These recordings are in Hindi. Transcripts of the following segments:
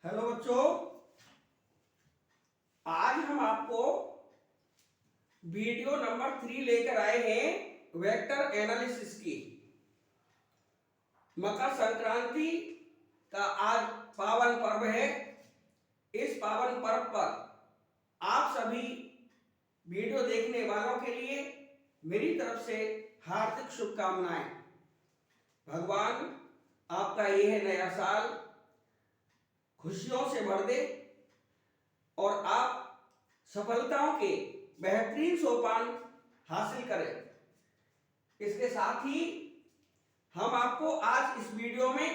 हेलो बच्चों, आज हम आपको वीडियो नंबर 3 लेकर आए हैं वेक्टर एनालिसिस की। मकर संक्रांति का आज पावन पर्व है। इस पावन पर्व पर आप सभी वीडियो देखने वालों के लिए मेरी तरफ से हार्दिक शुभकामनाएं। भगवान आपका यह नया साल खुशियों से भर दे और आप सफलताओं के बेहतरीन सोपान हासिल करें। इसके साथ ही हम आपको आज इस वीडियो में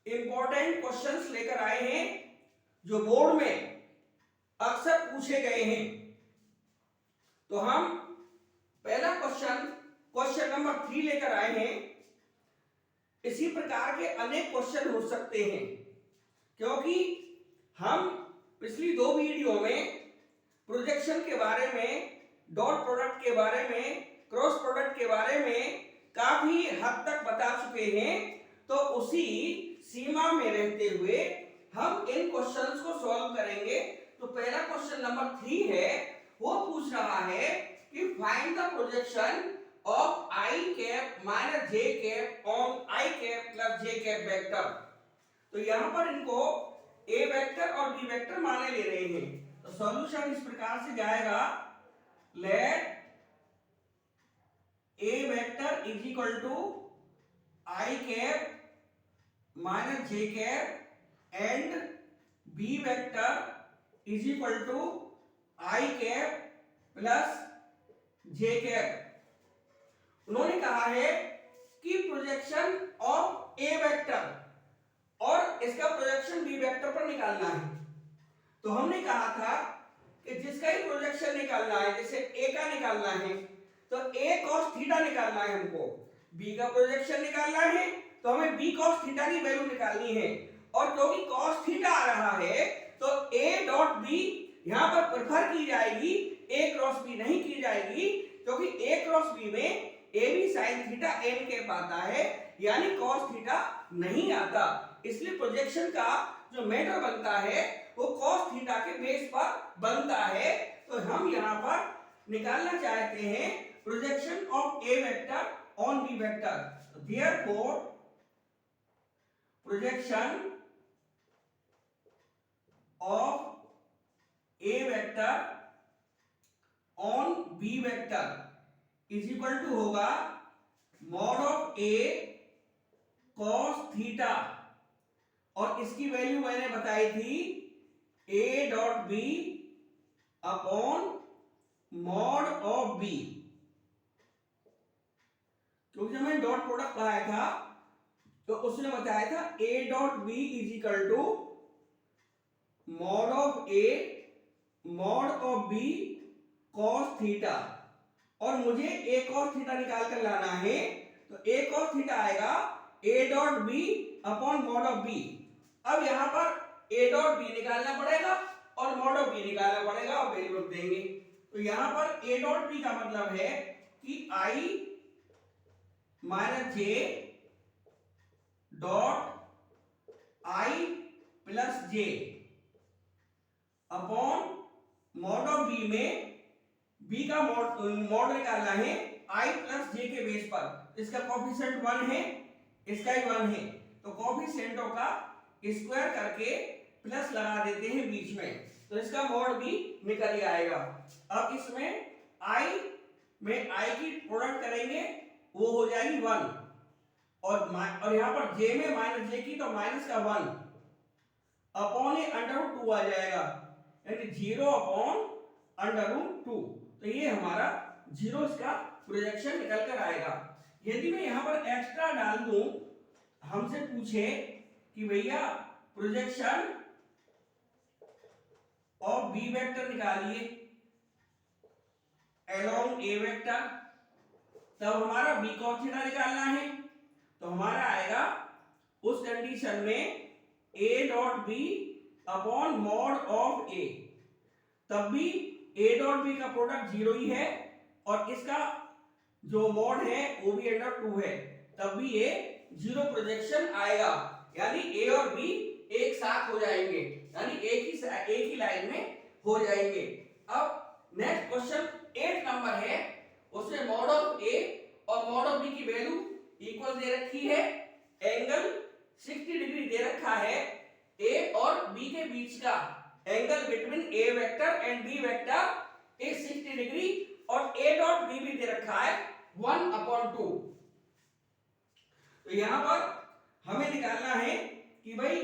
इंपॉर्टेंट क्वेश्चंस लेकर आए हैं जो बोर्ड में अक्सर पूछे गए हैं। तो हम पहला क्वेश्चन नंबर 3 लेकर आए हैं। इसी प्रकार के अनेक क्वेश्चन हो सकते हैं, क्योंकि हम पिछली 2 वीडियो में प्रोजेक्शन के बारे में, डॉट प्रोडक्ट के बारे में, क्रॉस प्रोडक्ट के बारे में काफी हद तक बता चुके हैं। तो उसी सीमा में रहते हुए हम इन क्वेश्चंस को सॉल्व करेंगे। तो पहला क्वेश्चन नंबर 3 है, वो पूछ रहा है कि find the projection of I cap minus j cap on I cap plus j cap vector. तो यहां पर इनको ए वेक्टर और बी वेक्टर माने ले रहे हैं। तो सॉल्यूशन इस प्रकार से जाएगा, let A vector is equal to i cap minus j cap and B vector is equal to i cap plus j cap. उन्होंने कहा है कि प्रोजेक्शन ऑफ ए वेक्टर और इसका प्रोजेक्शन बी वेक्टर पर निकालना है। तो हमने कहा था कि जिसका ही प्रोजेक्शन निकालना है, जैसे ए का निकालना है तो ए cos थीटा निकालना है हमको, बी का प्रोजेक्शन निकालना है तो हमें बी cos थीटा की वैल्यू निकालनी है। और क्योंकि cos थीटा आ रहा है तो a डॉट बी यहां पर प्रेफर की जाएगी, a क्रॉस बी नहीं की जाएगी, क्योंकि a क्रॉस बी में a भी sin थीटा n के आता है, यानी cos थीटा नहीं आता। इसलिए प्रोजेक्शन का जो मेथड बनता है वो cos थीटा के बेस पर बनता है। तो हम यहां पर निकालना चाहते हैं projection of A vector on b vector. Therefore projection of A vector on b vector is equal to होगा mod of a cos theta, और इसकी वैल्यू मैंने बताई थी a dot b upon mod of b. क्योंकि जब मैंने डॉट प्रोडक्ट पढ़ाया था तो उसने बताया था a dot B is equal to mod of a mod of b cos theta, और मुझे a cos थीटा निकाल कर लाना है। तो a cos थीटा आएगा a dot b upon mod of b. अब यहां पर a डॉट बी निकालना पड़ेगा और मॉड ऑफ बी निकालना पड़ेगा और वैल्यू रख देंगे। तो यहां पर a डॉट बी का मतलब है कि i minus j dot i plus j upon mod of b में b का मॉड निकालना है i प्लस जे के बेस पर। इसका कोफिशिएंट 1 है, इसका ही 1 है, तो कोफिशिएंटों का स्क्वायर करके प्लस लगा देते हैं बीच में, तो इसका मॉड भी निकल ही आएगा। अब इसमें i में i की प्रोडक्ट करेंगे, वो हो जाएगी 1, और यहां पर j में माइनस जे की, तो माइनस का 1 अपॉन ए अंडर 2 आ जाएगा, यानी 0 अपॉन अंडर 2। तो ये हमारा 0 इसका प्रोजेक्शन निकल कर आएगा। यदि मैं यहां पर एक्स्ट्रा डाल दूं, हमसे पूछे कि भैया प्रोजेक्शन ऑफ बी वेक्टर निकालिए अलोंग ए वेक्टर, तब हमारा बी cos थीटा निकालना है। तो हमारा आएगा उस कंडीशन में a dot b upon mod of a, तब भी a डॉट बी का प्रोडक्ट 0 ही है और इसका जो मॉड है वो भी अंडर 2 है, तब भी ये 0 प्रोजेक्शन आएगा, यानी a और b एक साथ हो जाएंगे, यानी एक ही लाइन में हो जाएंगे। अब नेक्स्ट क्वेश्चन 8 नंबर है, उसमें मॉड ऑफ ए और मॉड ऑफ बी की वैल्यू इक्वल दे रखी है, एंगल 60 डिग्री दे रखा है, ए और बी के बीच का angle between A vector and B vector is 60 degree और ए डॉट बी भी दे रखा है 1/2। तो यहां पर हमें निकालना है कि भाई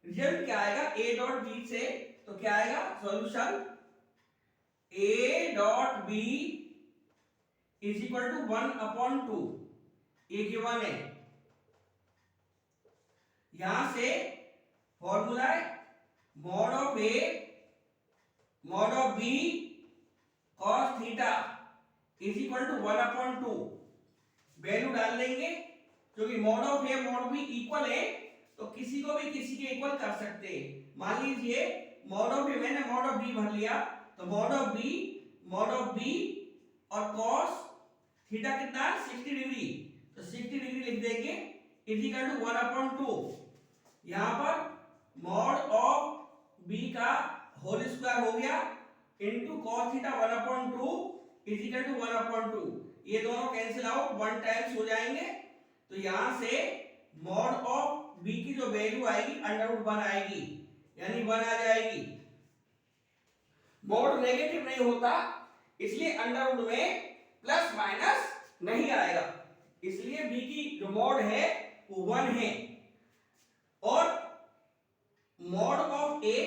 रिजल्ट क्या आएगा ए डॉट बी से, तो क्या आएगा solution a dot B is equal to 1/2, a given है। यहां से फॉर्मूला है mod of A mod of b cos theta is equal to 1/2, value डाल देंगे, क्योंकि mod of A mod b equal है तो किसी को भी किसी के इक्वल कर सकते हैं। मान लीजिए मॉड ऑफ ए मैंने मॉड ऑफ बी भर लिया, तो मॉड ऑफ बी और कॉस थीटा कितना है 60 डिग्री, तो 60 डिग्री लिख देंगे इज इक्वल टू 1/2। यहां पर मॉड ऑफ बी का होल स्क्वायर हो गया into cos theta 1/2 is equal to 1/2, ये दोनों कैंसिल आउट 1 टाइम्स हो जाएंगे। तो यहां से मॉड ऑफ बी की जो वैल्यू आएगी √1 आएगी, यानी 1 आ जाएगी। मॉड नेगेटिव नहीं होता इसलिए अंडर में प्लस माइनस नहीं आएगा, इसलिए बी की जो मॉड है वो 1 है। और mod of a,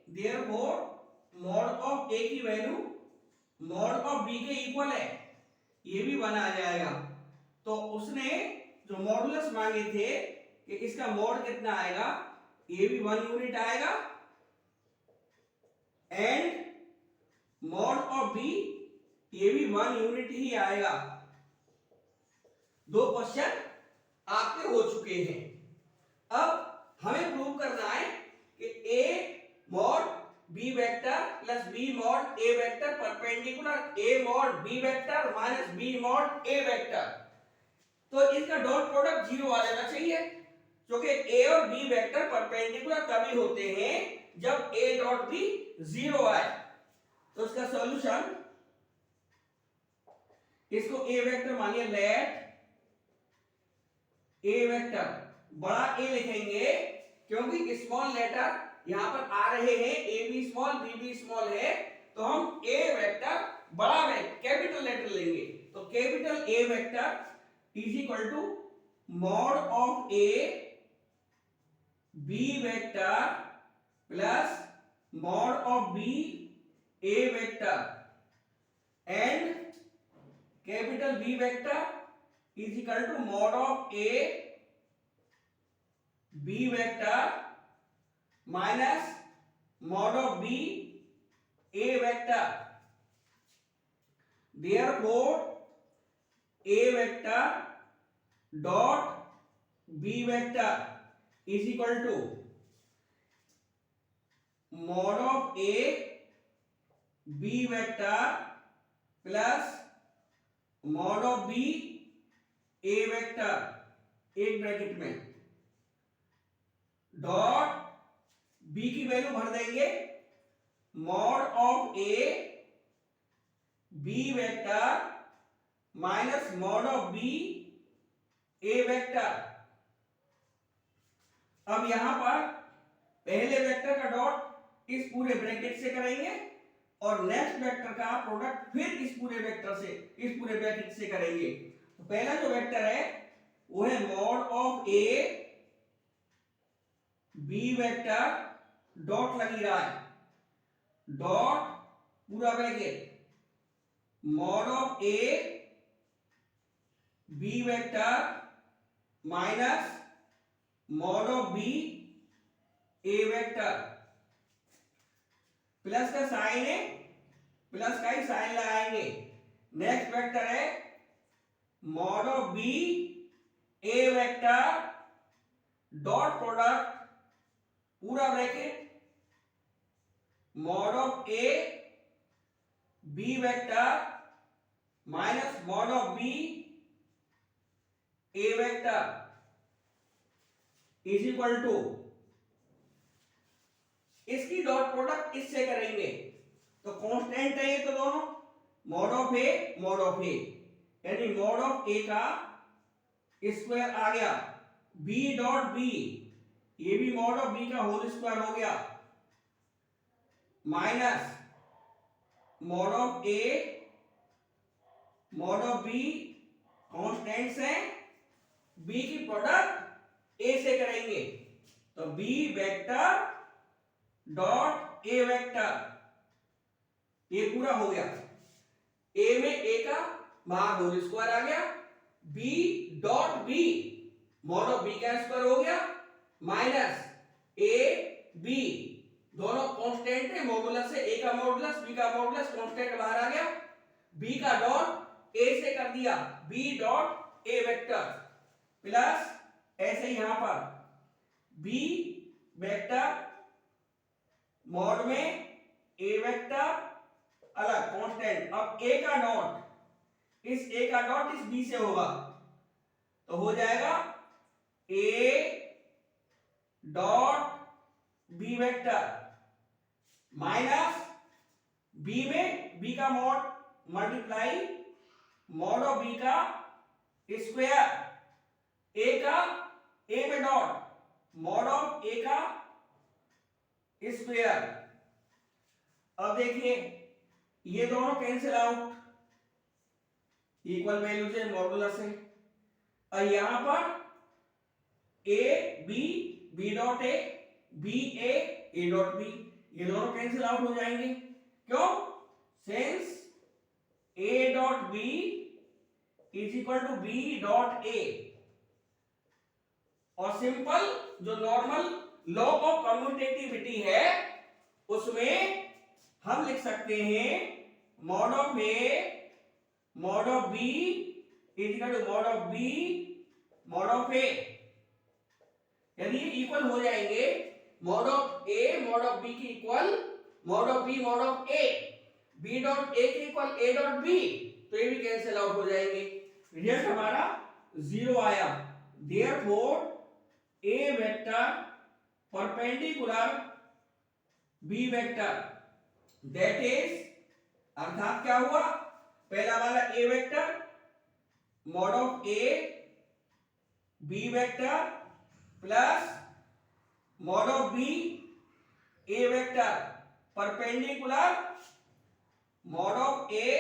therefore mod of a की वैल्यू मॉड ऑफ बी के इक्वल है, ये भी 1 आ जाएगा। तो उसने जो मॉडुलस मांगे थे कि इसका मॉड कितना आएगा, ये भी 1 यूनिट आएगा, एंड मॉड ऑफ बी ये भी 1 यूनिट ही आएगा। 2 क्वेश्चन आपके हो चुके हैं। अब हमें प्रूव करना है कि a mod b vector plus b mod a vector perpendicular a mod b vector minus b mod a vector, तो इसका डॉट प्रोडक्ट 0 आ जाना चाहिए, क्योंकि ए और बी वेक्टर परपेंडिकुलर तभी होते हैं जब ए डॉट बी 0 आए। तो इसका सॉल्यूशन, इसको ए वेक्टर मानिए, लेट ए वेक्टर बड़ा ए लिखेंगे क्योंकि स्मॉल लेटर यहां पर आ रहे हैं, a b small b b small है, तो हम ए वेक्टर बड़ा कैपिटल लेटर लेंगे। तो capital a vector is equal to mod of a b vector plus mod of b a vector and capital b vector is equal to mod of a b vector minus mod of b a vector. Therefore a vector dot B vector is equal to mod of a b vector plus mod of b a vector एक ब्रैकेट में डॉट बी की वैल्यू भर देंगे mod of a b vector minus mod of b a vector. अब यहां पर पहले वेक्टर का डॉट इस पूरे ब्रैकेट से करेंगे और नेक्स्ट वेक्टर का प्रोडक्ट फिर इस पूरे वेक्टर से, इस पूरे ब्रैकेट से करेंगे। तो पहला जो वेक्टर है वो है mod of a b vector dot लगी रहा है, डॉट पूरा bracket mod of a b vector minus mod of b a vector, plus का साइन है, प्लस का ही साइन लगाएंगे। नेक्स्ट वेक्टर है mod of b a vector dot product पूरा bracket mod of a b vector minus mod of b a vector is equal to इसकी डॉट प्रोडक्ट इससे करेंगे तो कांस्टेंट है ये तो दोनों, मॉड ऑफ ए, यानी मॉड ऑफ ए का स्क्वायर आ गया, बी डॉट बी, ये भी मॉड ऑफ बी का होल स्क्वायर हो गया, minus mod of A mod of b, constants हैं, बी की प्रोडक्ट ए से करेंगे तो b vector dot a vector, ये पूरा हो गया, ए में ए का बाहर होल स्क्वायर आ गया, b dot b mod of B का स्क्वायर हो गया, माइनस ए बी, दोनों कांस्टेंट है, मॉडुलस है, ए का मॉडुलस बी का मॉडुलस, कांस्टेंट बाहर आ गया, बी का डॉट ए से कर दिया, b dot a vector, plus ऐसे यहां पर बी वेक्टर मॉड में ए वेक्टर अलग कांस्टेंट, अब ए का डॉट इस ए का डॉट इस बी से होगा तो हो जाएगा a dot B vector minus b में बी का mod multiply mod of B का स्क्वायर, ए का ए में डॉट मॉड ऑफ ए का स्क्वायर। अब देखिए ये दोनों कैंसिल आउट, इक्वल वैल्यू से मॉडुलस है, और यहां पर a b, b dot a, b a dot b, ये दोनों कैंसिल आउट हो जाएंगे, क्यों? Since A dot B is equal to B dot ए, और सिंपल जो नॉर्मल लॉ ऑफ कम्यूटेटिविटी है उसमें हम लिख सकते हैं mod of A mod of B is equal to mod of b mod of a, यदि ये इक्वल हो जाएंगे mod of A mod of b की equal mod of b mod of a, b dot a के इक्वल ए डॉट बी, तो ये भी कैंसिल आउट हो जाएंगे, रिजल्ट हमारा 0 आया। Therefore a vector perpendicular b vector that is, अर्थात क्या हुआ, पहला वाला a vector mod of a b vector plus mod of b a vector perpendicular mod of a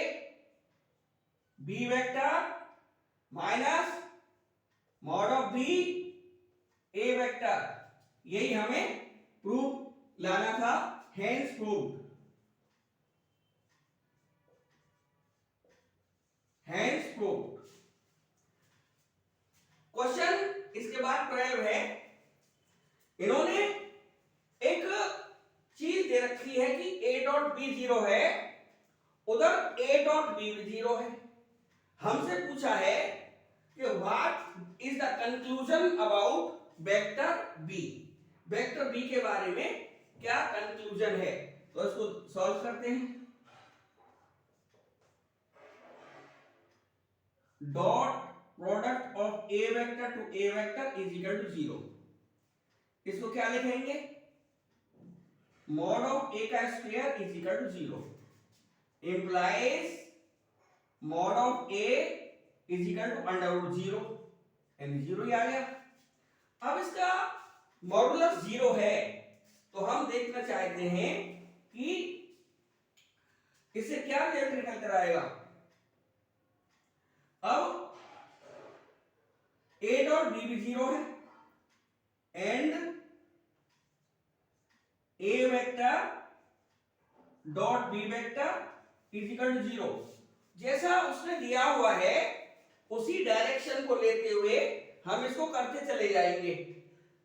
b vector minus mod of b a vector, यही हमें प्रूफ लाना था, hence proved, hence proved. Question इसके बाद 12 है, इन्होंने एक चीज दे रखी है कि a डॉट बी 0 है, उधर a डॉट बी 0 है, हमसे पूछा है कि what is the conclusion about vector B, vector B के बारे में क्या कंक्लूजन है, तो इसको सॉल्व करते हैं। Dot product of A vector to A vector is equal to 0, इसको क्या लिखेंगे, मॉड ऑफ ए का square is equal to 0 implies mod of A is equal to under root 0, यानी 0 ही आ गया। अब इसका मॉडुलस 0 है तो हम देखना चाहते हैं कि इससे क्या रिजल्ट निकल कर आएगा। अब a डॉट बी भी 0 है and a vector dot B vector is equal to 0, जैसा उसने दिया हुआ है उसी डायरेक्शन को लेते हुए हम इसको करते चले जाएंगे।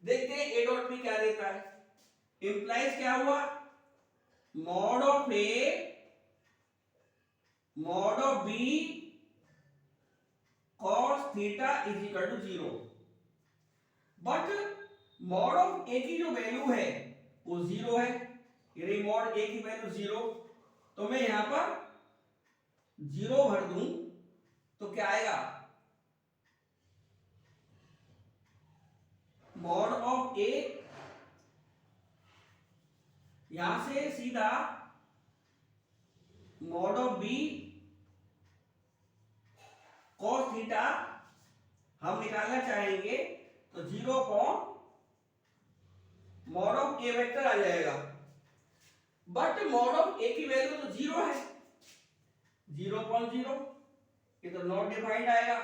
देखते हैं a डॉट बी क्या देता है, इंप्लाइज क्या हुआ, mod of A mod of B cos theta is equal to 0, but mod of a की जो वैल्यू है वो 0 है, यदि मॉड ए की वैल्यू 0 तो मैं यहां पर 0 भर दूं तो क्या आएगा, मॉड ऑफ ए यहां से सीधा mod of B cos theta हम निकालना चाहेंगे तो 0 upon mod of A vector आ जाएगा। बट मॉड ऑफ ए की वैल्यू तो 0 है, 0.0, ये तो नॉट डिफाइंड आएगा।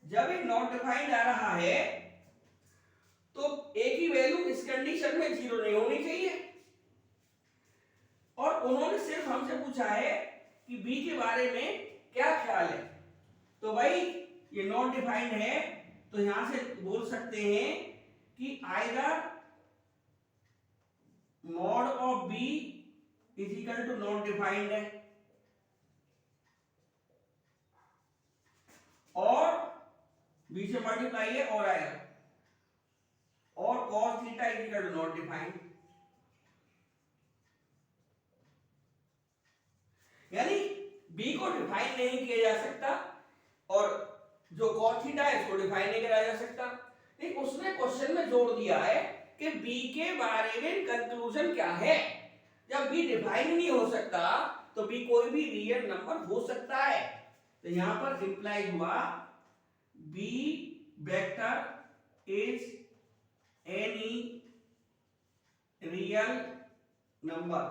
जब ये नॉट डिफाइंड आ रहा है तो ए की वैल्यू इस कंडीशन में 0 नहीं होनी चाहिए। और उन्होंने सिर्फ हमसे पूछा है कि बी के बारे में क्या ख्याल है। तो भाई ये नॉट डिफाइंड है, तो यहां से बोल सकते हैं कि either mod of B is equal to not defined है, और बी से मल्टीप्लाई है और आएगा, और cos theta is equal to not defined. यानी बी को डिफाइन नहीं किया जा सकता और जो cos थीटा है इसको डिफाइन नहीं करा जा सकता। लेकिन उसने क्वेश्चन में जोड़ दिया है कि बी के बारे में कंक्लूजन क्या है। जब बी डिफाइन नहीं हो सकता तो बी कोई भी रियल नंबर हो सकता है। तो यहां पर इंप्लाई हुआ B vector is any real number.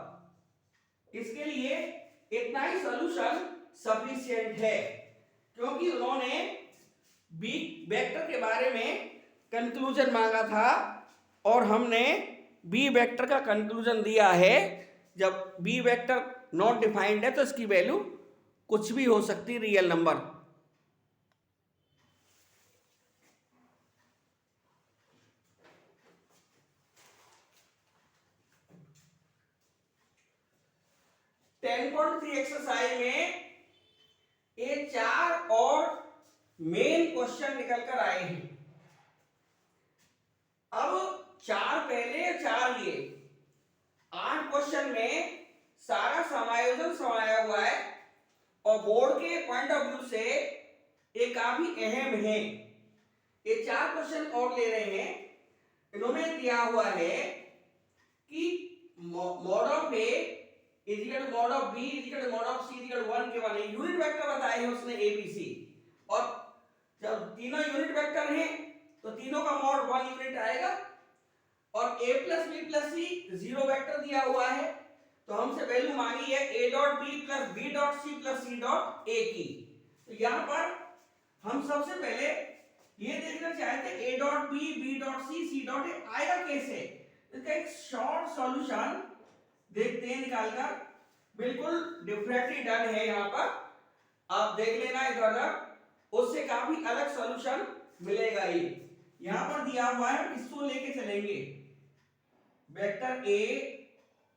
इसके लिए इतना ही सॉल्यूशन सफिशिएंट है, क्योंकि उन्होंने बी वेक्टर के बारे में कंक्लूजन मांगा था और हमने बी वेक्टर का कंक्लूजन दिया है। जब बी वेक्टर नॉट डिफाइंड है तो इसकी वैल्यू कुछ भी हो सकती है, रियल नंबर। एक्सरसाइज में ये 4 और मेन क्वेश्चन निकल कर आए हैं। अब 4 पहले 4 ये 8 क्वेश्चन में सारा समायोजन समाया हुआ है और बोर्ड के पॉइंट ऑफ व्यू से ये काफी अहम है। ये 4 क्वेश्चन और ले रहे हैं। इन्होंने दिया हुआ है कि mod of A is equal to mod of B is equal to mod of C is equal to 1 के वाले यूनिट वेक्टर बताए हैं उसने ए बी सी, और जब तीनों यूनिट वेक्टर हैं तो तीनों का मॉड 1 यूनिट आएगा। और a plus B plus C 0 vector दिया हुआ है, तो हमसे वैल्यू मांगी है a dot B plus B dot C plus C dot A की। तो यहां पर हम सबसे पहले ये देखना चाहते हैं a dot B dot C dot A आएगा कैसे। इसका एक शॉर्ट सॉल्यूशन देखते हैं निकालकर। बिल्कुल डिफरेंटली डन है, यहां पर आप देख लेना इधर, उससे काफी अलग सॉल्यूशन मिलेगा। ये यहां पर दिया हुआ है, इसको लेके चलेंगे। Vector a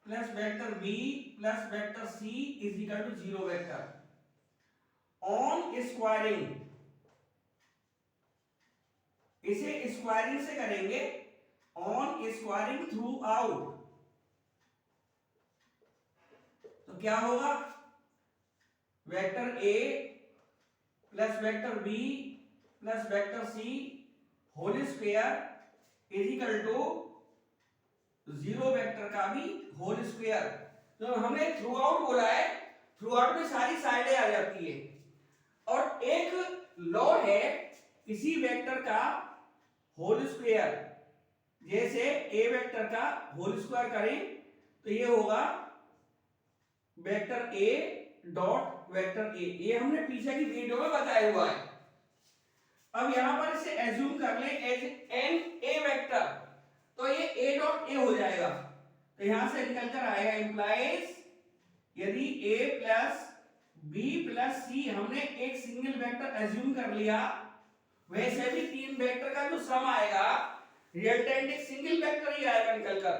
plus vector b plus vector c is equal to 0 vector on squaring. इसे स्क्वायरिंग से करेंगे, ऑन स्क्वायरिंग थ्रू आउट। तो क्या होगा, vector a plus vector b plus vector c whole square is equal to 0 vector का भी होल स्क्वायर। तो हमने थ्रू आउट बोला है, थ्रू आउट में सारी साइडें आ जाती है। और एक लॉ है किसी वेक्टर का होल स्क्वायर, जैसे a वेक्टर का होल स्क्वायर करें तो ये होगा vector a dot vector a। ये हमने पीछे की वीडियो में बताया हुआ है। अब यहां पर इसे एज्यूम कर ले एज एन ए वेक्टर, तो ये a डॉट a हो जाएगा। तो यहां से निकल कर आएगा इंप्लाइज यदि a plus b plus c हमने एक सिंगल वेक्टर एज्यूम कर लिया, वैसे भी 3 वेक्टर का जो सम आएगा रिजल्टेंट एक सिंगल वेक्टर ही आएगा निकल कर।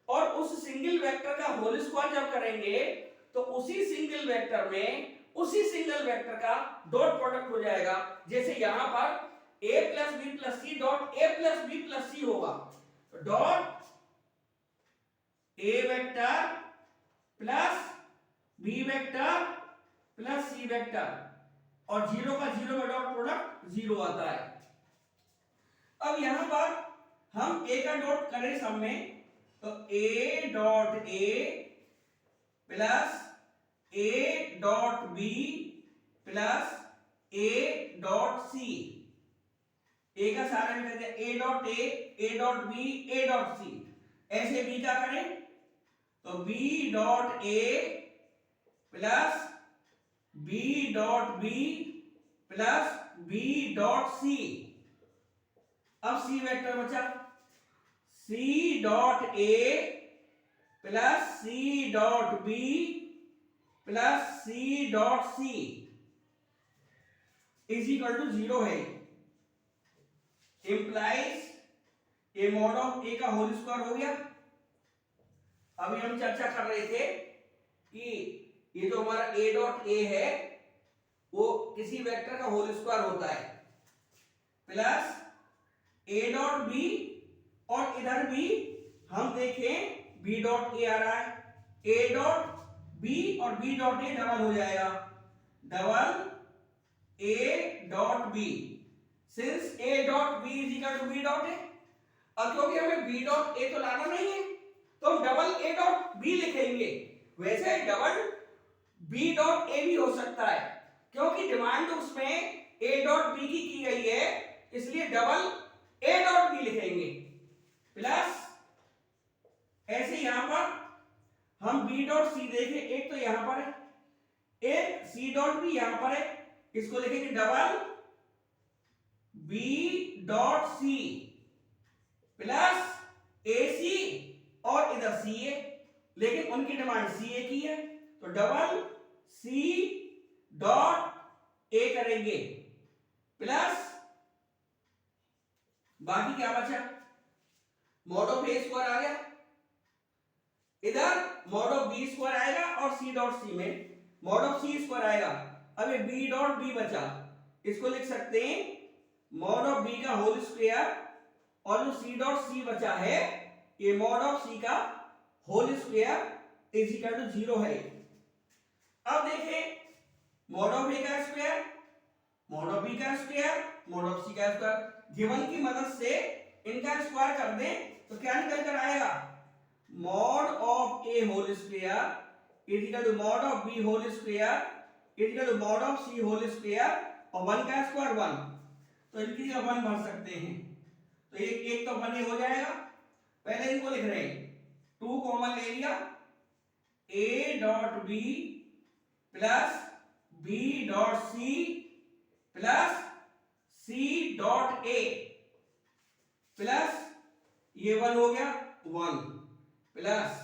और उस सिंगल वेक्टर का होल स्क्वायर जब करेंगे तो उसी सिंगल वेक्टर में उसी सिंगल वेक्टर का डॉट प्रोडक्ट हो जाएगा। जैसे यहां पर a plus B plus C dot a plus B plus c होगा, dot a vector plus b vector plus c vector, और 0 का 0 का डॉट प्रोडक्ट 0 आता है। अब यहां पर हम ए का डॉट करें सब में, तो a dot A plus a dot B plus a dot c, a का सारा में कर दिया a dot a dot b, a dot c. ऐसे बी का करें तो बी डॉट ए plus B dot B plus B dot c. अब सी वेक्टर बचा c dot A plus C dot B plus C dot c is equal to 0 है। Implies a mod of A का होल स्क्वायर हो गया। अभी हम चर्चा कर रहे थे कि ये जो हमारा ए डॉट ए है वो किसी वेक्टर का होल स्क्वायर होता है, प्लस ए डॉट बी, और इधर भी हम देखें बी डॉट ए आ रहा है, ए डॉट बी और बी डॉट ए डबल हो जाएगा, double A dot B, since A dot B is equal to B dot A. अब क्योंकि हमें बी डॉट ए तो लाना नहीं है तो हम डबल ए डॉट बी लिखेंगे। वैसे डबल बी डॉट ए भी हो सकता है क्योंकि डिमांड उसमें ए डॉट बी की गई है, इसलिए डबल ए डॉट बी लिखेंगे। प्लस ऐसे यहां पर हम बी डॉट सी देखें, एक तो यहां पर है, एक सी डॉट बी यहां पर है, इसको लिखेंगे double b dot C plus a c, और इधर सी ए, लेकिन उनकी डिमांड सी ए की है तो डबल सी डॉट ए करेंगे, प्लस बाकी क्या बचा, मॉड ऑफ ए स्क्वायर आ गया, इधर मॉड ऑफ बी स्क्वायर आएगा और सी डॉट सी में मॉड ऑफ सी स्क्वायर आएगा। अब ये बी डॉट बी बचा, इसको लिख सकते हैं मॉड ऑफ बी का होल स्क्वायर, और जो सी डॉट सी बचा है ये मॉड ऑफ सी का whole square is equal to 0 है। अब देखें मॉड ऑफ ए का स्क्वायर, मॉड ऑफ बी का स्क्वायर, मॉड ऑफ सी का स्क्वायर, गिवन की मदद से इनका स्क्वायर कर दें तो क्या निकल कर आएगा, mod of A whole square is equal to mod of B whole square is equal to mod of C whole square, और 1 का स्क्वायर 1, तो इनकी जगह 1 भर सकते हैं, तो एक तो 1 ही हो जाएगा। पहले इनको लिख रहे हैं 2 कॉमन ले लिया, A dot B plus B dot C plus C dot A, plus ये 1 हो गया 1, प्लस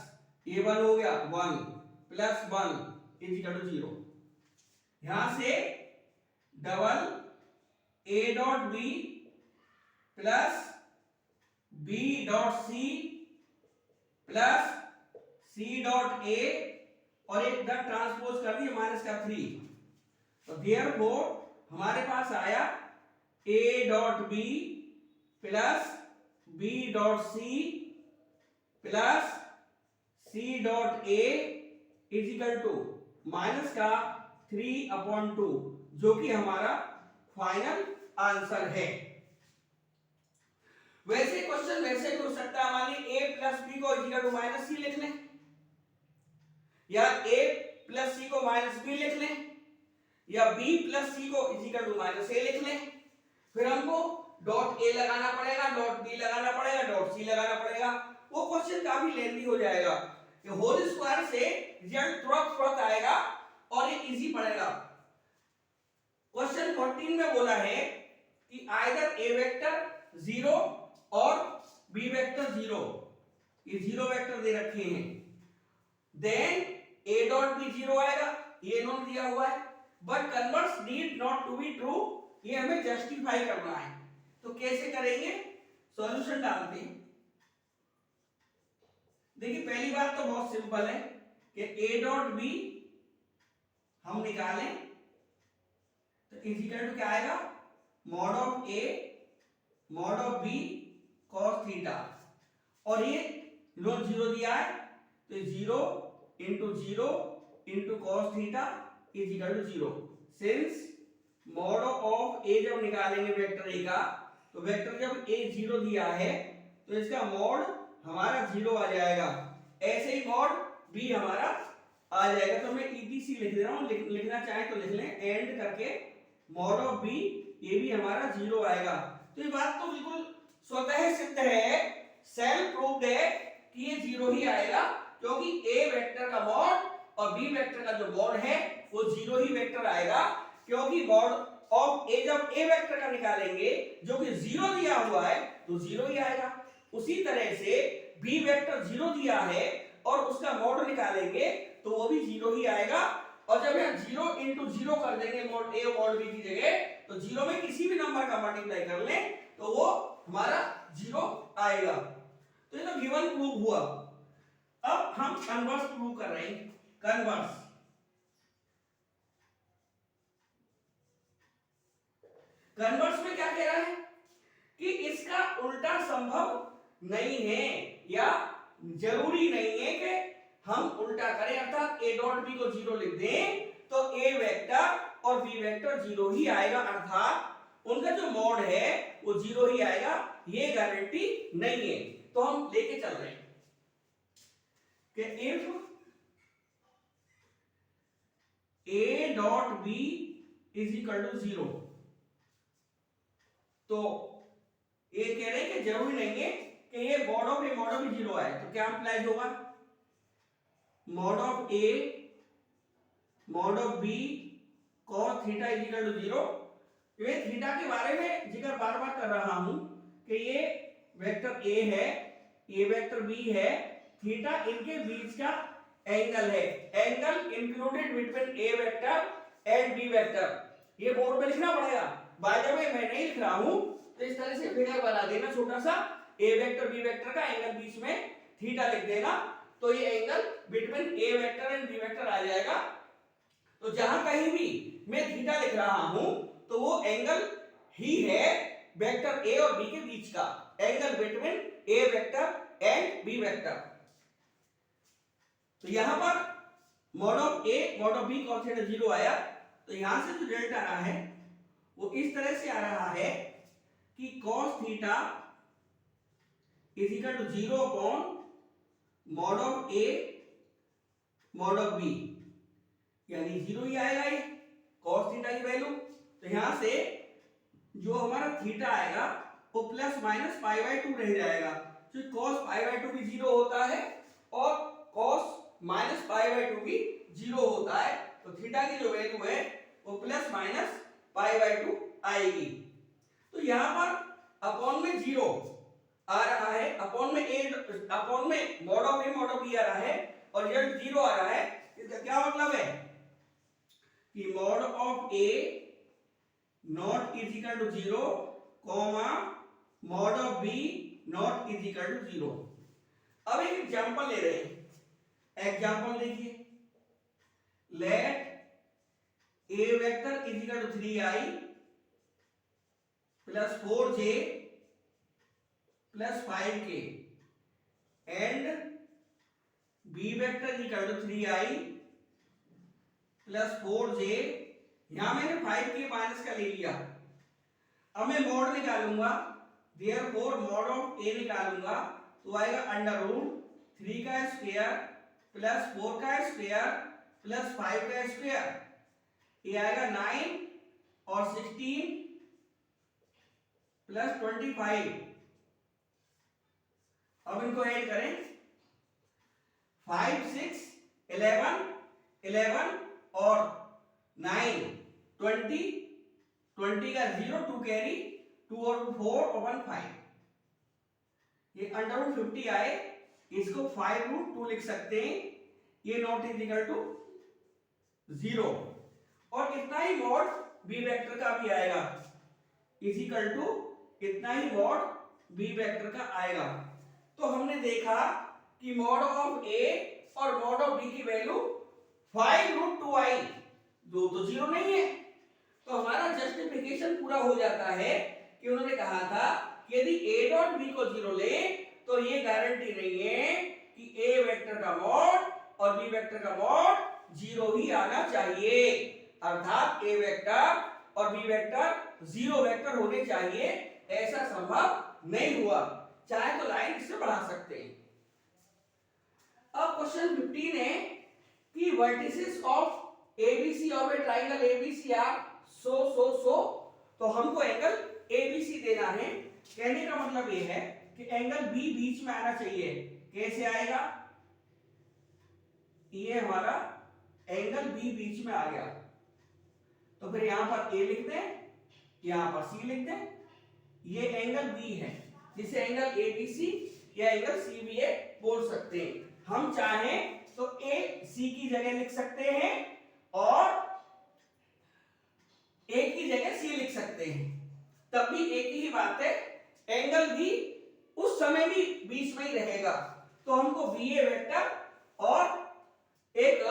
ये 1 हो गया 1 प्लस 1 इज इक्वल टू 0। यहां से double A dot B plus B dot C plus C dot ए, और एक डॉट ट्रांसपोज कर दिए माइनस का 3, तो देयरफॉर हमारे पास आया A dot B plus B dot C plus C dot A is equal to minus का 3/2, जो कि हमारा फाइनल आंसर है। वैसे क्वेश्चन वैसे भी हो सकता है, मान ली ए प्लस बी को इज इक्वल टू माइनस सी लिख लें, या ए प्लस सी को माइनस बी लिख लें, या बी प्लस सी को इज इक्वल टू माइनस ए लिख लें। फिर हमको डॉट ए लगाना पड़ेगा, डॉट बी लगाना पड़ेगा, डॉट सी लगाना पड़ेगा, वो क्वेश्चन काफी लेंथी हो जाएगा। ये होल स्क्वायर से रिजल्ट तुरंत आएगा और ये इजी पड़ेगा। क्वेश्चन 14 में बोला है कि आइदर ए वेक्टर 0 और बी वेक्टर 0, ये 0 वेक्टर दे रखे हैं, देन ए डॉट बी 0 आएगा, ये नॉट दिया हुआ है, but converse need not to be true, ये हमें जस्टिफाई करना है। तो कैसे करेंगे, सॉल्यूशन डालते हैं। देखिए पहली बात तो बहुत सिंपल है कि ए डॉट बी हम निकालें तो इज इक्वल टू क्या आएगा, mod of A mod of b cos theta, और ये लोग 0 दिया है तो 0 into 0 into cos theta is equal to 0। Since mod of a जब निकालेंगे वेक्टर ए का, तो वेक्टर जब ए 0 दिया है तो इसका मॉड हमारा 0 आ जाएगा। ऐसे ही मॉड बी हमारा आ जाएगा। तो मैं ईटीसी लिख दे रहा हूं, लिखना चाहे तो लिख लें, एंड करके मॉड ऑफ बी, ये भी हमारा 0 आएगा। तो ये बात तो बिल्कुल स्वतः सिद्ध है, सेल्फ प्रूव्ड है कि ये 0 ही आएगा, क्योंकि ए वेक्टर का मॉड और बी वेक्टर का जो मॉड है वो 0 ही वेक्टर आएगा, क्योंकि मॉड ऑफ ए जब ए वेक्टर का निकालेंगे जो कि 0 दिया हुआ है तो 0 ही आएगा। उसी तरह से बी वेक्टर 0 दिया है और उसका मॉड निकालेंगे तो वो भी 0 ही आएगा। और जब यहाँ 0 इंटू 0 कर देंगे मॉड ए और मॉड बी की जगह, तो 0 में किसी भी नंबर का मल्टीप्लाई कर लें तो वो हमारा 0 आएगा। तो ये तो गिवन प्रूव हुआ। अब हम कन्वर्स प्रूव कर रहे हैं। कन्वर्स में क्या कह रहा है कि इसका उल्टा संभव नहीं है, या जरूरी नहीं है कि हम उल्टा करें, अर्थात ए डॉट बी को 0 लिख दें तो ए वेक्टर और बी वेक्टर 0 ही आएगा, अर्थात उनका जो मॉड है वो 0 ही आएगा, ये गारंटी नहीं है। तो हम लेके चल रहे हैं कि if A dot B is equal to 0, तो ये कह रहे हैं कि जरूरी नहीं है कि ये mod of A mod of B 0 आए। तो क्या अप्लाई होगा, mod of A mod of B cos theta is equal to 0। ये थीटा के बारे में जिक्र बार बार कर रहा हूं कि ये वेक्टर ए है, ये वेक्टर बी है, थीटा इनके बीच का एंगल है, angle included between A vector and B vector. ये बोर्ड पे लिखना पड़ेगा, बाय द वे मैं नहीं लिख रहा हूं, तो इस तरह से फिगर बना देना छोटा सा, ए वेक्टर बी वेक्टर का एंगल बीच में थीटा लिख देना, तो ये angle between A vector and B vector आ जाएगा। तो जहां कहीं भी मैं थीटा लिख रहा हूं तो वो एंगल ही है वेक्टर ए और बी के बीच का, angle between A vector and B vector. तो यहां पर mod of A mod of B cos theta 0 आया, तो यहां से जो रिजल्ट आ रहा है वो इस तरह से आ रहा है कि cos theta is equal to 0 upon mod of A mod of B, यानी 0 ही आएगा ये cos थीटा की वैल्यू। तो यहां से जो हमारा थीटा आएगा वो प्लस माइनस पाई बाय 2 रह जाएगा, क्योंकि cos पाई बाय 2 भी 0 होता है और cos माइनस पाई बाय 2 भी 0 होता है। तो थीटा की जो वैल्यू है वो प्लस माइनस पाई बाय 2 आएगी। तो यहां पर अपॉन में 0 आ रहा है, अपॉन में mod of A mod of b आ रहा है और रिजल्ट 0 आ रहा है। इसका क्या मतलब है कि mod of A not is equal to 0 comma mod of B not is equal to 0। अब एक एग्जांपल ले रहे हैं, एग्जांपल देखिए, let A vector is equal to 3i plus 4j plus 5k and B vector is equal to 3i plus 4j, यहां मैंने 5k माइनस का ले लिया। अब मैं मॉड निकालूंगा, देयरफॉर मॉड ऑफ ए निकालूंगा तो आएगा अंडर रूट 3 का स्क्वायर प्लस 4 का स्क्वायर प्लस 5 का स्क्वायर, ये आएगा 9 और 16 प्लस 25। अब इनको ऐड करें, 5 6 11 और 9 20 का 0 2 कैरी 2 और 4 और 1 5, ये अंडर रूट 50 आए, इसको 5 रूट 2 लिख सकते हैं, ये नॉट इज इक्वल टू 0। और इतना ही मॉड बी वेक्टर का भी आएगा, इज इक्वल टू इतना ही मॉड बी वेक्टर का आएगा। तो हमने देखा कि मॉड ऑफ ए और मॉड ऑफ बी की वैल्यू 5 रूट 2 आई, दो तो 0 नहीं है। तो हमारा जस्टिफिकेशन पूरा हो जाता है कि उन्होंने कहा था कि यदि ए डॉट बी को 0 ले तो ये गारंटी नहीं है कि ए वेक्टर का मॉड और बी वेक्टर का मॉड 0 ही आना चाहिए, अर्थात ए वेक्टर और बी वेक्टर 0 वेक्टर होने चाहिए, ऐसा संभव नहीं हुआ। चाहे तो लाइन इससे बढ़ा सकते हैं। अब क्वेश्चन 15 है कि vertices of ABC of a triangle ABC are so तो हमको एंगल एबीसी देना है। कहने का मतलब ये है कि एंगल बी बीच में आना चाहिए। कैसे आएगा? ये हमारा एंगल बी बीच में आ गया, तो फिर यहां पर ए लिख दें, यहां पर सी लिख दें। ये एंगल बी है जिसे एंगल एबीसी या एंगल सीबीए बोल सकते हैं। हम चाहें तो ए सी की जगह लिख सकते हैं और ए की जगह सी लिख सकते हैं, तब भी एक ही बात है, एंगल भी उस समय भी बीच में ही रहेगा। तो हमको बी ए वेक्टर और एक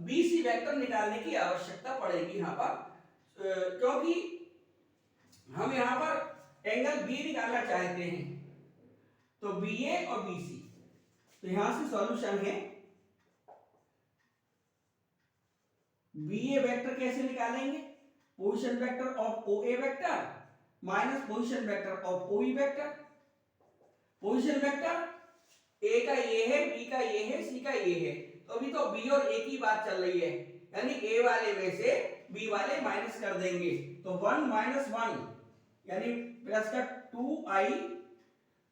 बीसी वेक्टर निकालने की आवश्यकता पड़ेगी यहां पर, क्योंकि हम यहां पर एंगल बी निकालना चाहते हैं। तो बी ए और बी सी, तो यहां से सॉल्यूशन है बी ए वेक्टर कैसे निकालेंगे? Position vector of O A vector minus position vector of O E vector. Position vector A का ये है, बी का ये है, सी का ये है, तो अभी तो बी और ए की बात चल रही है, यानी ए वाले में से बी वाले माइनस कर देंगे, तो 1 माइनस 1 यानी प्लस का 2i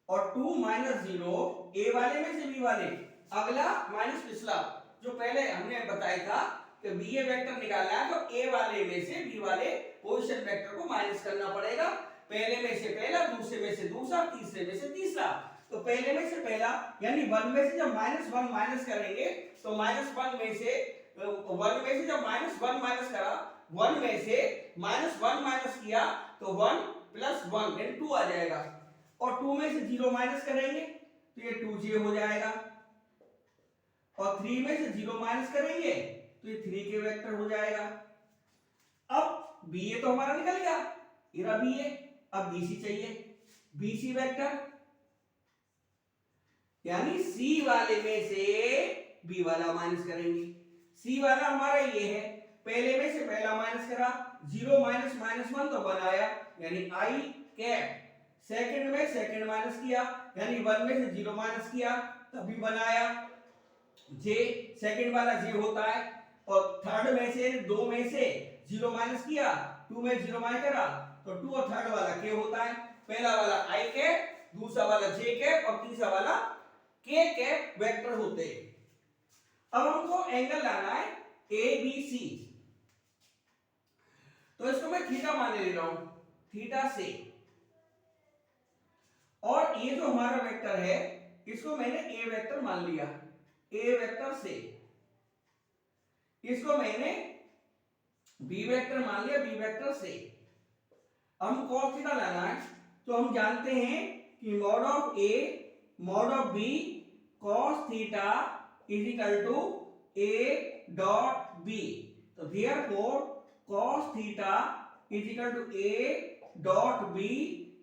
और 2 माइनस 0 ए वाले में से बी वाले, अगला माइनस पिछला। जो पहले हमने बताया था कि बी ए वेक्टर निकालना है तो ए वाले में से बी वाले पोजीशन वेक्टर को माइनस करना पड़ेगा। पहले में से पहला, दूसरे में से दूसरा, तीसरे में से तीसरा। तो पहले में से पहला यानी 1 में से जब -1 माइनस करेंगे तो -1 में से 1 में से जब -1 माइनस करा, 1 में से -1 माइनस किया तो 1 + 1 यानी 2 आ जाएगा, और 2 में से 0 माइनस करेंगे तो ये 2j हो जाएगा, और 3 में से 0 माइनस करेंगे तो ये 3k वेक्टर हो जाएगा। अब बी ए तो हमारा निकल गया, ये रहा बी ए। अब बीसी चाहिए, बीसी वेक्टर यानी सी वाले में से बी वाला माइनस करेंगे। सी वाला हमारा ये है, पहले में से पहला माइनस करा, 0 माइनस -1 तो 1 आया यानी आई कैप। सेकंड में सेकंड माइनस किया यानी 1 में से 0 माइनस किया तभी 1 आया, जे सेकंड वाला जे होता है। और थर्ड में से 2 में से 0 माइनस किया, 2 में 0 माइनस करा तो 2 और थर्ड वाला के होता है। पहला वाला आई कैप, दूसरा वाला जे कैप और तीसरा वाला के कैप वेक्टर होते हैं। अब हमको एंगल लाना है ए बी सी, तो इसको मैं थीटा मान ले रहा हूं, थीटा से। और ये जो हमारा वेक्टर है इसको मैंने ए वेक्टर मान लिया, ए वेक्टर से। इसको मैंने बी वेक्टर मान लिया, बी वेक्टर से। हम cos थीटा लाना है तो हम जानते हैं कि mod of A mod of B cos theta is equal to a dot b. तो therefore cos theta is equal to a dot b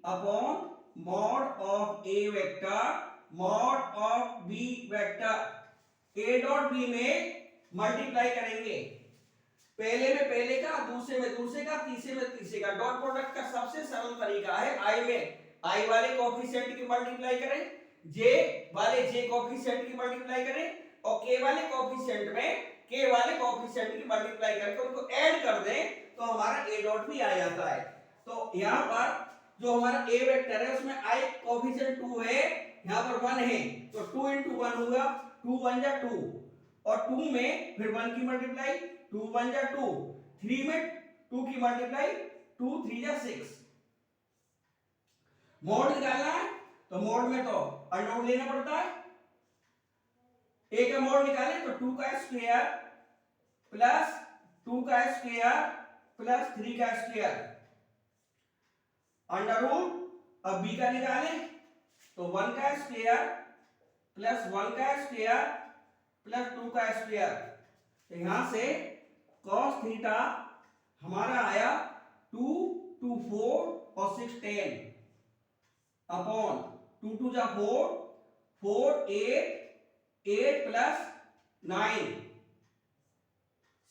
upon mod of A vector mod of b vector. A dot b में मल्टीप्लाई करेंगे, पहले में पहले का, दूसरे में दूसरे का, तीसरे में तीसरे का। डॉट प्रोडक्ट का सबसे सरल तरीका है आई में आई वाले कोएफिशिएंट की मल्टीप्लाई करें, जे वाले जे कोएफिशिएंट की मल्टीप्लाई करें, और के वाले कोएफिशिएंट में के वाले कोएफिशिएंट की मल्टीप्लाई करके उनको ऐड कर दें तो हमारा ए डॉट भी आ जाता है। तो यहां पर जो हमारा ए वेक्टर है उसमें आई कोएफिशिएंट 2 है, यहां पर 1 है, तो 2 × 1 होगा, 2 1 जा 2, और 2 में फिर 1 की मल्टीप्लाई, 2 1 जा 2, 3 में 2 की मल्टीप्लाई, 2 3 जा 6। मोड निकालना है तो मोड में तो अनमोड लेना पड़ता है। ए का मोड निकालें तो 2 का स्क्वायर प्लस 2 का स्क्वायर प्लस 3 का स्क्वायर अंडर रूट। अब बी का निकालें तो 1 का स्क्वायर प्लस 1 का स्क्वायर प्लस 2 का स्क्वायर। तो यहां से cos थीटा हमारा आया 2 2 4 और 6 10 अपॉन 2 2 जा 4 4 8 8 प्लस 9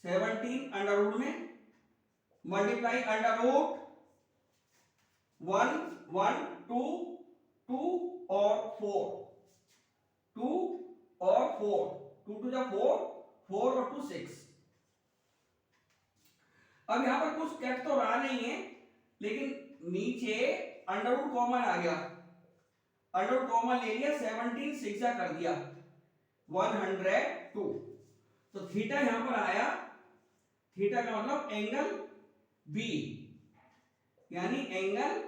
17 अंडर रूट में मल्टीप्लाई अंडर रूट 1 1 2 2 और 4, 2 और 4, 2 टू 4, 4 और 2 6। अब यहां पर कुछ कट तो रहा नहीं है, लेकिन नीचे अंडर रूट कॉमन आ गया, अंडर रूट कॉमन ले लिया, 17 सिक्सा कर दिया 102। तो थीटा यहां पर आया, थीटा का मतलब एंगल बी, यानी एंगल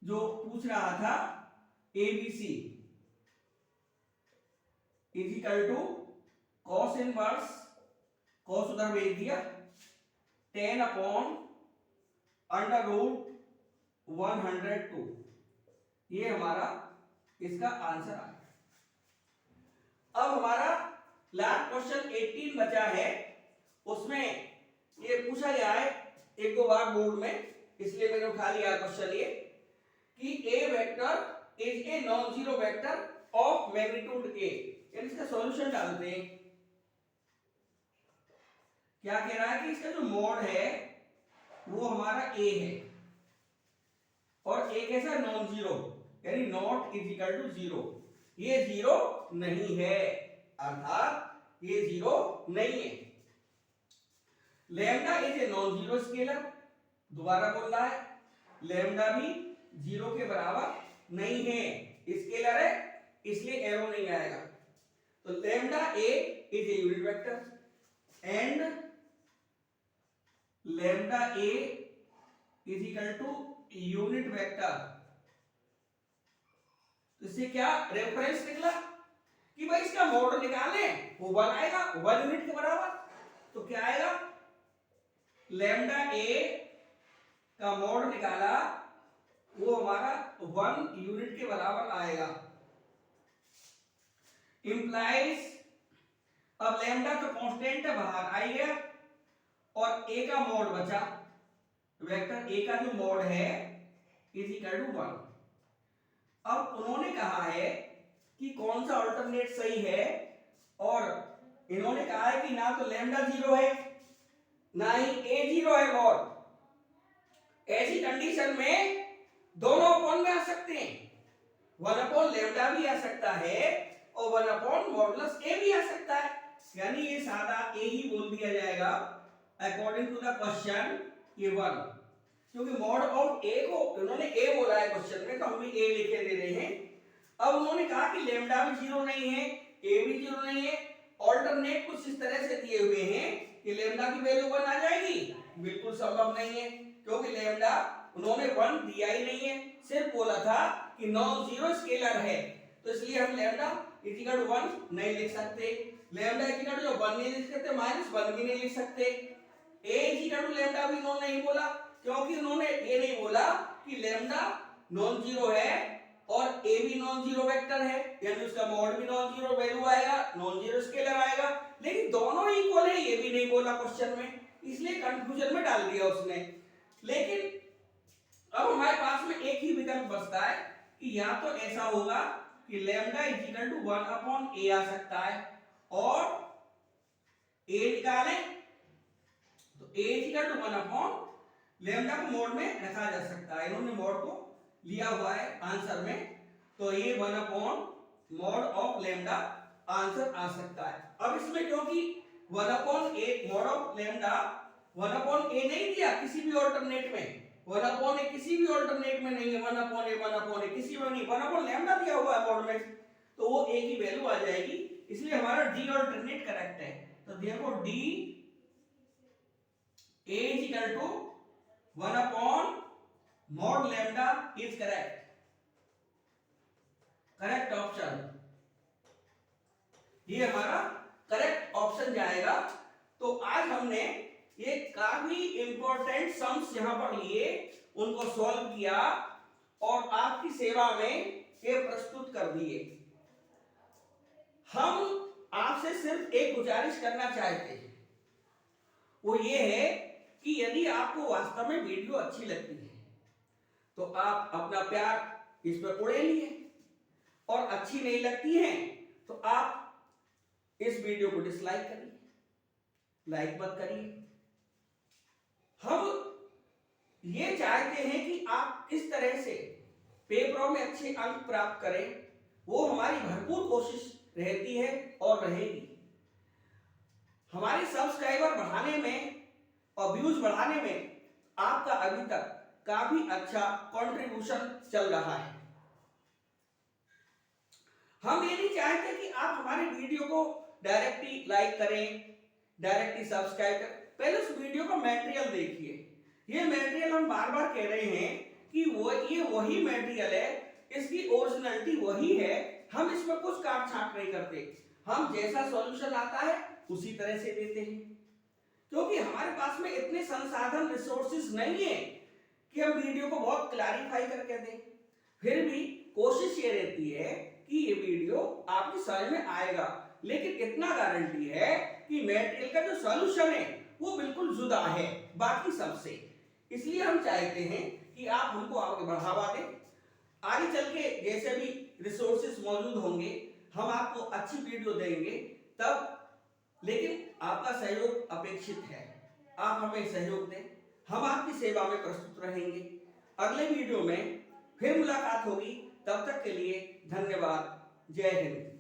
जो पूछ रहा था ABC is equal to cos inverse, cos उधर भेज दिया, 10 अपॉन अंडर रूट 102। ये हमारा इसका आंसर आ गया। अब हमारा लास्ट क्वेश्चन 18 बचा है, उसमें ये पूछा गया है एक दो बार बोर्ड में, इसलिए मैंने उठा लिया क्वेश्चन ये कि a vector is a non zero vector of magnitude a. इसका सॉल्यूशन डालते हैं। क्या कह रहा है कि इसका जो मोड है वो हमारा ए है, और ए कैसा नॉन जीरो, यानी not is equal to zero. ये जीरो नहीं है, अर्थात ये जीरो नहीं है। Lambda is a non zero scalar, दोबारा बोल रहा है, लैम्डा भी जीरो के बराबर नहीं है, स्केलर है इसलिए एरो नहीं आएगा। तो lambda A is a unit vector and lambda A is equal to unit vector. तो इससे क्या रेफरेंस निकला कि भाई इसका मोड निकालें, वो 1 आएगा, 1 यूनिट के बराबर। तो क्या आएगा, लैम्डा ए का मोड निकाला, वो हमारा 1 यूनिट के बराबर आएगा। इंप्लाइज, अब लैम्डा तो कांस्टेंट है, बाहर आई गया, और ए का मोड बचा, वेक्टर ए का जो मोड है इज इक्वल टू 1। अब उन्होंने कहा है कि कौन सा अल्टरनेट सही है, और इन्होंने कहा है कि ना तो लैम्डा जीरो है ना ही ए जीरो है मोड। ऐसी कंडीशन में दोनों अपॉन में आ सकते हैं, 1 अपॉन लैम्डा भी आ सकता है और 1 अपॉन मॉडुलस ए भी आ सकता है, यानी ये सादा ए ही बोल दिया जाएगा अकॉर्डिंग टू द क्वेश्चन, ये 1। क्योंकि मॉड ऑफ ए को उन्होंने ए बोला है क्वेश्चन में, तो हम भी ए लिखे दे रहे हैं। अब उन्होंने कहा कि लैम्डा भी जीरो नहीं है, ए भी जीरो नहीं है, ऑल्टरनेट कुछ इस तरह से दिए हुए हैं कि लैम्डा की वैल्यू 1 आ जाएगी, बिल्कुल संभव नहीं है, क्योंकि लैम्डा उन्होंने 1 दिया ही नहीं है, सिर्फ बोला था कि नॉन जीरो स्केलर है, तो इसलिए हम लैम्डा इज इक्वल टू 1 नहीं लिख सकते, लैम्डा इज इक्वल टू 1 नहीं लिख सकते, -1 भी नहीं लिख सकते। ए इज इक्वल टू लैम्डा भी उन्होंने नहीं बोला, क्योंकि उन्होंने ये नहीं बोला कि लैम्डा नॉन जीरो है और ए भी नॉन जीरो वेक्टर है, यानी उसका मोड भी नॉन जीरो वैल्यू आएगा, नॉन जीरो स्केलर आएगा, लेकिन दोनों इक्वल है ये भी नहीं बोला क्वेश्चन में, इसलिए कंफ्यूजन में डाल दिया उसने। लेकिन अब हमारे पास में एक ही विकल्प बचता है कि या तो ऐसा होगा कि lambda is equal to 1 upon a आ सकता है, और ए निकालें तो a is equal to 1 upon lambda को मोड में रखा जा सकता है, इन्होंने मोड को लिया हुआ है आंसर में, तो ये 1 upon mod of lambda answer आ सकता है। अब इसमें क्योंकि 1 upon a mod of lambda 1 upon a नहीं दिया किसी भी ऑल्टरनेट में, 1 अपॉन ए किसी भी ऑल्टरनेट में नहीं है, 1 अपॉन ए 1 अपॉन ए किसी में नहीं, 1 अपॉन लैम्डा दिया हुआ है मोड में, तो वो ए की वैल्यू आ जाएगी, इसलिए हमारा डी ऑल्टरनेट करेक्ट है। तो देखो D A is equal to 1 upon mod lambda is correct option, ये हमारा करेक्ट ऑप्शन जाएगा। तो आज हमने ये काफी इंपॉर्टेंट सम्स यहां पर लिए, उनको सॉल्व किया और आपकी सेवा में ये प्रस्तुत कर दिए। हम आपसे सिर्फ एक गुजारिश करना चाहते हैं, वो ये है कि यदि आपको वास्तव में वीडियो अच्छी लगती है तो आप अपना प्यार इस पर उड़ेलिए, और अच्छी नहीं लगती है तो आप इस वीडियो को डिसलाइक करिए, लाइक मत करिए। हम ये चाहते हैं कि आप इस तरह से पेपरों में अच्छे अंक प्राप्त करें, वो हमारी भरपूर कोशिश रहती है और रहेगी। हमारे सब्सक्राइबर बढ़ाने में और व्यूज बढ़ाने में आपका अभी तक काफी अच्छा कंट्रीब्यूशन चल रहा है। हम ये नहीं चाहते कि आप हमारे वीडियो को डायरेक्टली लाइक करें, डायरेक्टली सब्सक्राइब करें। पहले उस वीडियो का मटेरियल देखिए। ये मटेरियल हम बार बार कह रहे हैं कि ये वही मटेरियल है, इसकी ओरिजिनलिटी वही है। हम इसमें कुछ काट छांट नहीं करते, हम जैसा सॉल्यूशन आता है उसी तरह से देते हैं, क्योंकि हमारे पास में इतने संसाधन रिसोर्सेज नहीं है कि हम वीडियो को बहुत क्लैरिफाई करके दें। फिर भी कोशिश ये रहती है कि ये वीडियो आपकी समझ में आएगा, लेकिन इतना गारंटी है कि मटेरियल का जो सॉल्यूशन है वो बिल्कुल जुदा है बाकी सबसे। इसलिए हम चाहते हैं कि आप हमको आगे बढ़ावा दें। आगे चल के जैसे भी रिसोर्सेज मौजूद होंगे हम आपको अच्छी वीडियो देंगे तब, लेकिन आपका सहयोग अपेक्षित है। आप हमें सहयोग दें, हम आपकी सेवा में प्रस्तुत रहेंगे। अगले वीडियो में फिर मुलाकात होगी, तब तक के लिए धन्यवाद। जय हिंद।